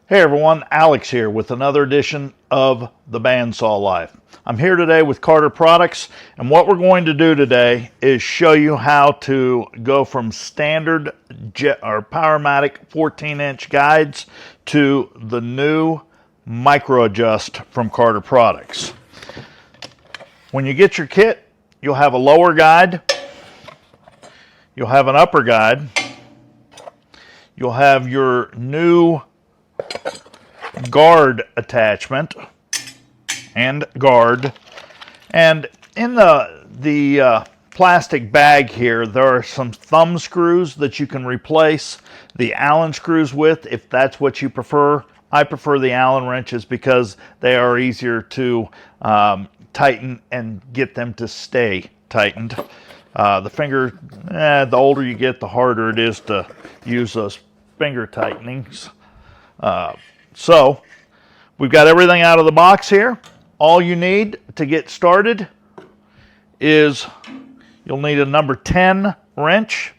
Hey everyone, Alex here with another edition of the Bandsaw Life. I'm here today with Carter Products, and what we're going to do today is show you how to go from standard Powermatic 14-inch guides to the new Micro Adjust from Carter Products. When you get your kit, you'll have a lower guide, you'll have an upper guide, you'll have your new guard attachment and guard, and in the plastic bag here there are some thumb screws that you can replace the Allen screws with if that's what you prefer. I prefer the Allen wrenches because they are easier to tighten and get them to stay tightened. The finger, the older you get, the harder it is to use those finger tightenings. So we've got everything out of the box here. All you need to get started is you'll need a number 10 wrench.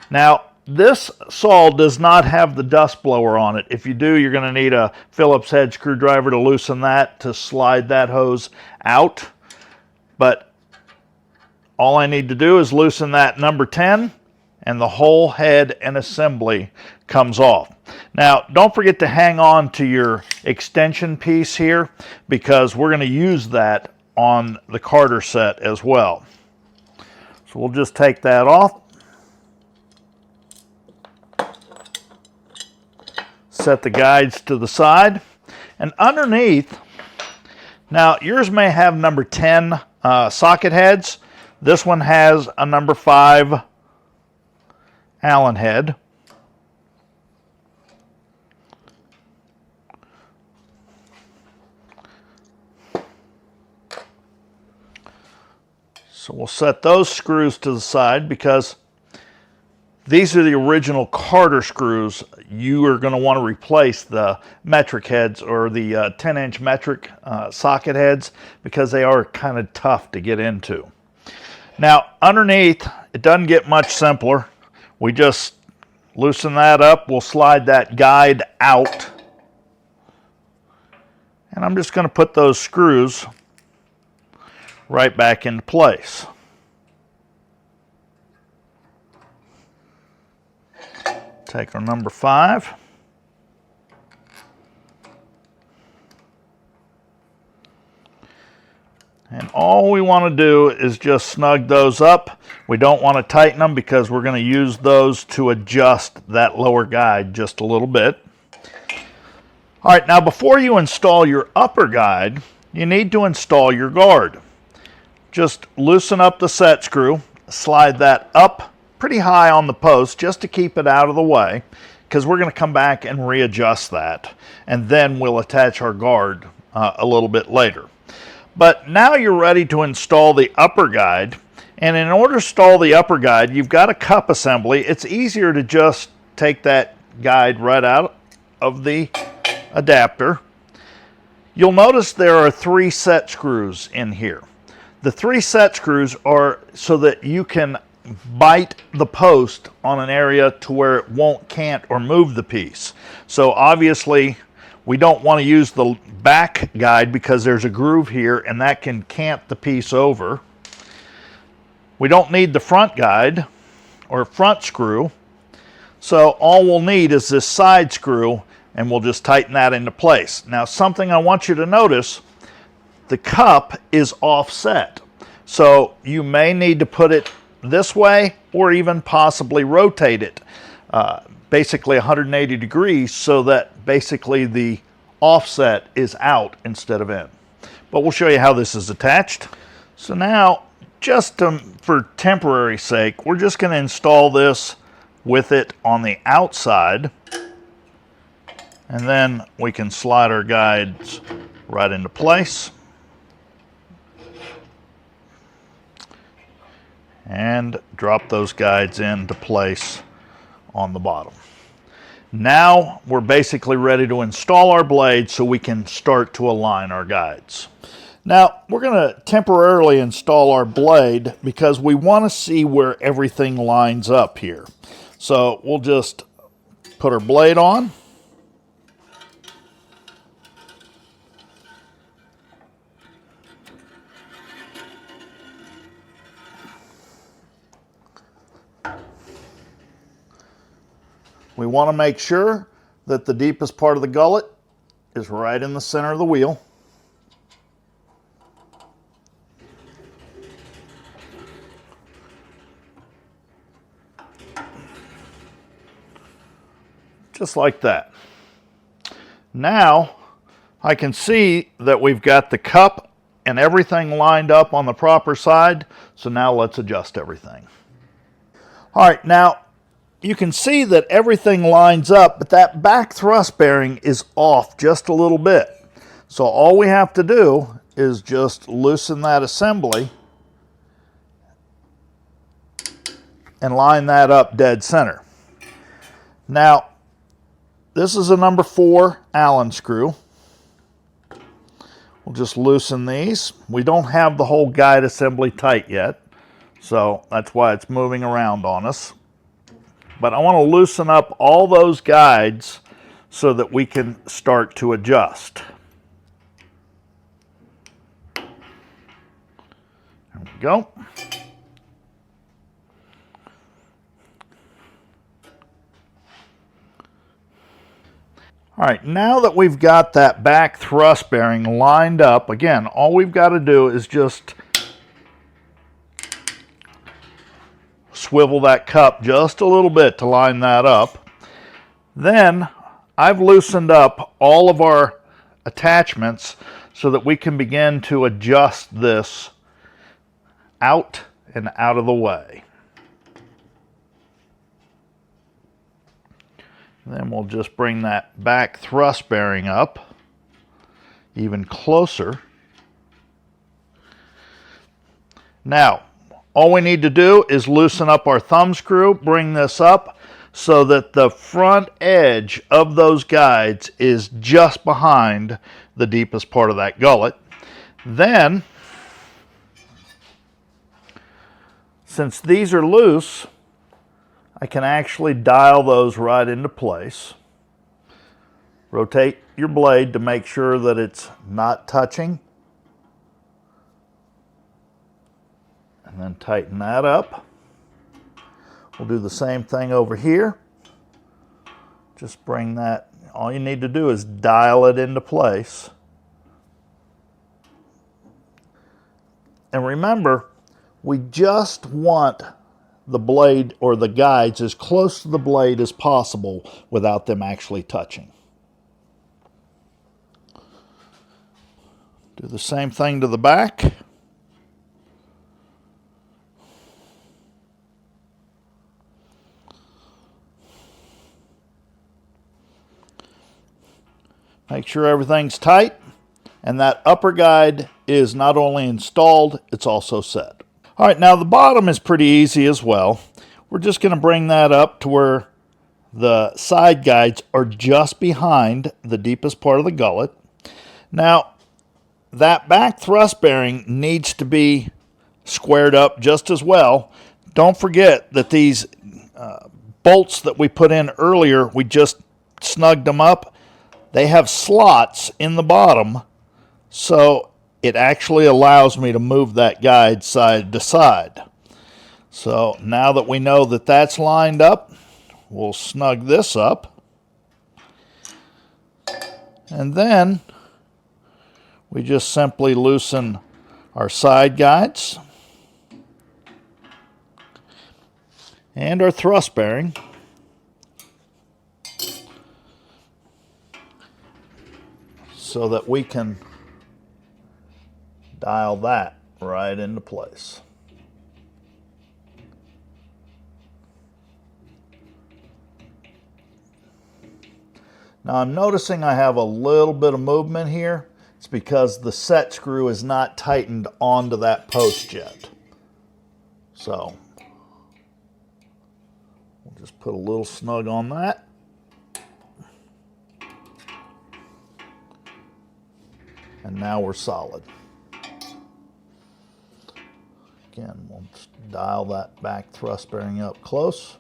Now this saw does not have the dust blower on it. If you do, you're going to need a Phillips head screwdriver to loosen that, to slide that hose out. But all I need to do is loosen that number 10 and the whole head and assembly comes off. Now, don't forget to hang on to your extension piece here because we're going to use that on the Carter set as well. So we'll just take that off. Set the guides to the side. And underneath, now yours may have number 10 socket heads. This one has a number 5 Allen head. So we'll set those screws to the side because these are the original Carter screws. You are going to want to replace the metric heads or the 10-inch metric socket heads because they are kind of tough to get into. Now underneath, it doesn't get much simpler. We just loosen that up. We'll slide that guide out. And I'm just going to put those screws right back into place. Take our number 5. And all we want to do is just snug those up. We don't want to tighten them because we're going to use those to adjust that lower guide just a little bit. All right, now before you install your upper guide, you need to install your guard. Just loosen up the set screw, slide that up pretty high on the post just to keep it out of the way because we're going to come back and readjust that, and then we'll attach our guard a little bit later. But now you're ready to install the upper guide, and in order to install the upper guide, you've got a cup assembly. It's easier to just take that guide right out of the adapter. You'll notice there are 3 set screws in here. The 3 set screws are so that you can bite the post on an area to where it can't or move the piece. So obviously we don't want to use the back guide because there's a groove here and that can cant the piece over. We don't need the front guide or front screw. So all we'll need is this side screw, and we'll just tighten that into place. Now something I want you to notice, the cup is offset. So you may need to put it this way or even possibly rotate it basically 180 degrees so that basically the offset is out instead of in. But we'll show you how this is attached. So now, just for temporary sake, we're just going to install this with it on the outside, and then we can slide our guides right into place. And drop those guides into place on the bottom. Now we're basically ready to install our blade so we can start to align our guides. Now we're going to temporarily install our blade because we want to see where everything lines up here. So we'll just put our blade on. We want to make sure that the deepest part of the gullet is right in the center of the wheel. Just like that. Now I can see that we've got the cup and everything lined up on the proper side. So now let's adjust everything. All right, now you can see that everything lines up, but that back thrust bearing is off just a little bit. So all we have to do is just loosen that assembly and line that up dead center. Now, this is a number 4 Allen screw. We'll just loosen these. We don't have the whole guide assembly tight yet, so that's why it's moving around on us. But I want to loosen up all those guides so that we can start to adjust. There we go. All right, now that we've got that back thrust bearing lined up, again, all we've got to do is just swivel that cup just a little bit to line that up. Then I've loosened up all of our attachments so that we can begin to adjust this out and out of the way. Then we'll just bring that back thrust bearing up even closer. Now, all we need to do is loosen up our thumb screw, bring this up so that the front edge of those guides is just behind the deepest part of that gullet. Then, since these are loose, I can actually dial those right into place. Rotate your blade to make sure that it's not touching. And then tighten that up. We'll do the same thing over here. Just bring that, all you need to do is dial it into place. And remember, we just want the blade or the guides as close to the blade as possible without them actually touching. Do the same thing to the back. Make sure everything's tight, and that upper guide is not only installed, it's also set. All right, now the bottom is pretty easy as well. We're just going to bring that up to where the side guides are just behind the deepest part of the gullet. Now, that back thrust bearing needs to be squared up just as well. Don't forget that these bolts that we put in earlier, we just snugged them up. They have slots in the bottom, so it actually allows me to move that guide side to side. So now that we know that that's lined up, we'll snug this up. And then we just simply loosen our side guides and our thrust bearing. So that we can dial that right into place. Now I'm noticing I have a little bit of movement here. It's because the set screw is not tightened onto that post yet. So we'll just put a little snug on that. And now we're solid. Again, we'll just dial that back thrust bearing up close.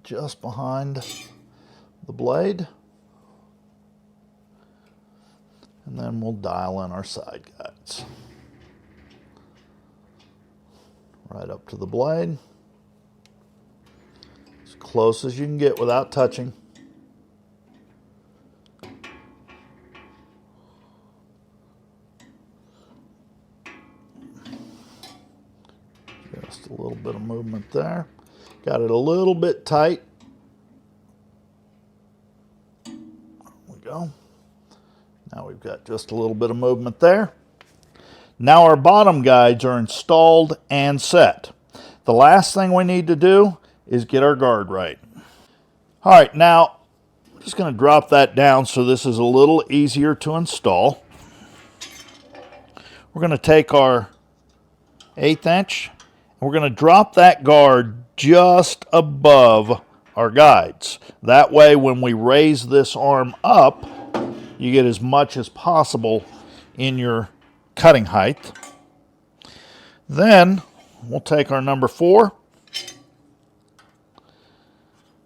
Just behind the blade. And then we'll dial in our side guides. right up to the blade. As close as you can get without touching. Just a little bit of movement there. Got it a little bit tight. There we go. Now we've got just a little bit of movement there. Now our bottom guides are installed and set. The last thing we need to do is get our guard right. All right, now I'm just going to drop that down so this is a little easier to install. We're going to take our 1/8 inch and we're going to drop that guard just above our guides. That way when we raise this arm up, you get as much as possible in your cutting height. Then we'll take our number 4.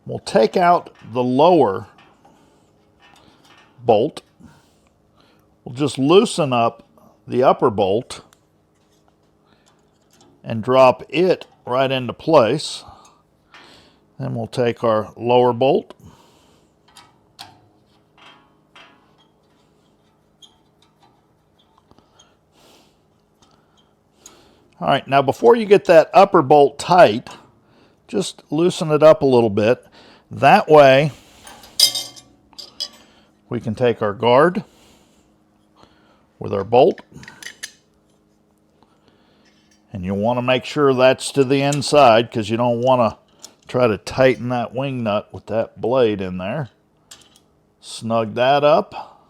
We'll take out the lower bolt. We'll just loosen up the upper bolt and drop it right into place. Then we'll take our lower bolt. All right, now before you get that upper bolt tight, just loosen it up a little bit. That way, we can take our guard with our bolt. And you want to make sure that's to the inside because you don't want to try to tighten that wing nut with that blade in there. Snug that up.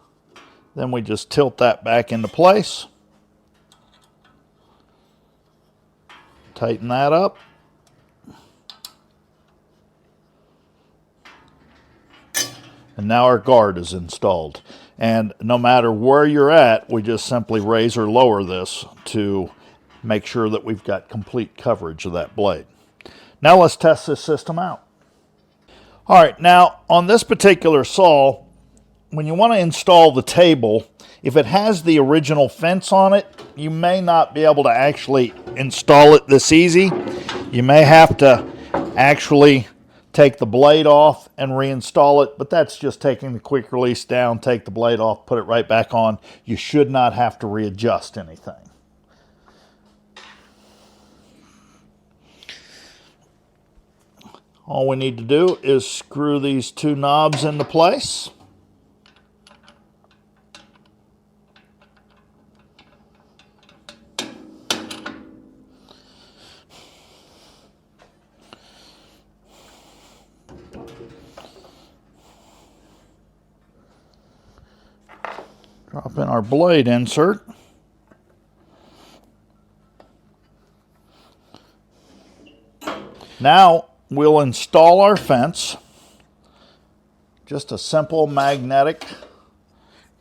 Then we just tilt that back into place. Tighten that up. And now our guard is installed. And no matter where you're at, we just simply raise or lower this to make sure that we've got complete coverage of that blade. Now let's test this system out. All right, now on this particular saw, when you want to install the table, if it has the original fence on it, you may not be able to actually install it this easy. You may have to actually take the blade off and reinstall it, but that's just taking the quick release down, take the blade off, put it right back on. You should not have to readjust anything. All we need to do is screw these 2 knobs into place. Drop in our blade insert. Now we'll install our fence. Just a simple magnetic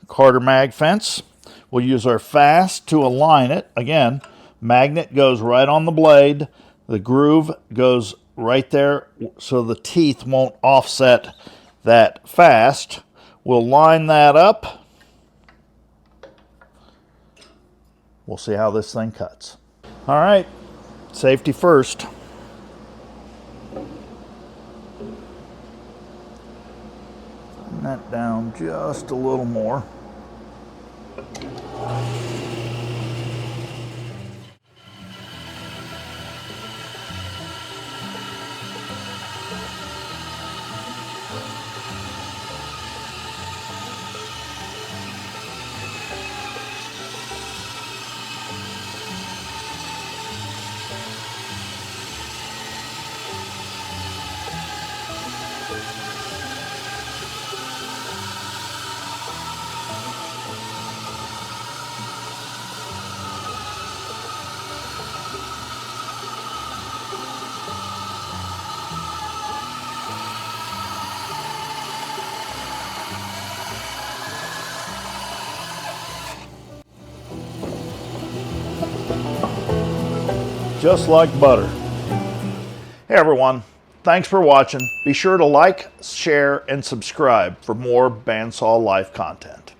Carter mag fence. We'll use our fast to align it. Again, magnet goes right on the blade. The groove goes right there so the teeth won't offset that fast. We'll line that up. We'll see how this thing cuts. All right, safety first. Bring that down just a little more. Just like butter. Hey everyone, thanks for watching. Be sure to like, share, and subscribe for more Bandsaw Life content.